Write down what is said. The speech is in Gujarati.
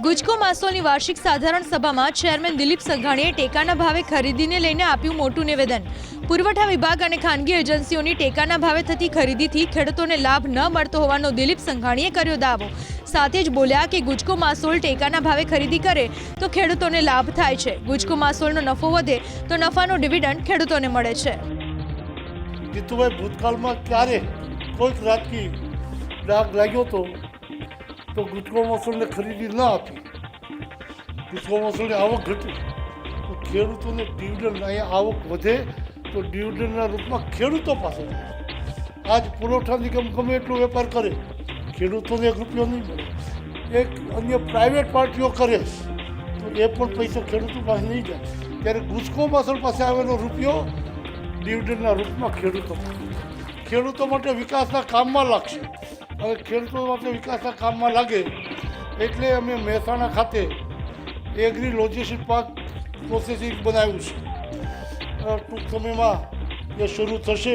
ગુજકો માસોલની વાર્ષિક સાધારણ સભામાં ચેરમેન દિલીપ સંઘાણીએ ટેકાના ભાવે ખરીદીને લઈને આપ્યું મોટું નિવેદન। પુરવઠા વિભાગ અને ખાનગી એજન્સીઓની ટેકાના ભાવે થતી ખરીદીથી ખેડૂતોને લાભ ન મળતો હોવાનો દિલીપ સંઘાણીએ કર્યો દાવો। સાથે જ બોલ્યા કે ગુજકો માસોલ ટેકાના ભાવે ખરીદી કરે તો ખેડૂતોને લાભ થાય છે। ગુજકો માસોલનો નફો વધે તો નફાનો ડિવિડન્ડ ખેડૂતોને મળે છે। જીતુભાઈ ભૂતકાળમાં ક્યારે કોઈક રાજકીય ડાઘ લાગ્યો તો ગુજકો મસૂલને ખરીદી ન આપી, ગુજકો મસૂલની આવક ઘટી તો ખેડૂતોને ડિવિડન્ડ, અહીંયા આવક વધે તો ડિવિડન્ડના રૂપમાં ખેડૂતો પાસે જાય। આજ પુરવઠા નિગમ ગમે એટલો વેપાર કરે, ખેડૂતોને એક રૂપિયો નહીં મળે। એક અન્ય પ્રાઇવેટ પાર્ટીઓ કરે તો એ પણ પૈસો ખેડૂતો પાસે નહીં જાય, ત્યારે ગુજકો મસૂલ પાસે આવેલો રૂપિયો ડિવિડન્ડના રૂપમાં ખેડૂતો માટે વિકાસના કામમાં લાગશે। હવે ખેડૂતો માટે વિકાસના કામમાં લાગે એટલે અમે મહેસાણા ખાતે એગ્રી લોજિસ્ટિક પાર્ક પ્રોસેસિંગ બનાવ્યું છે। ટૂંક સમયમાં એ શરૂ થશે।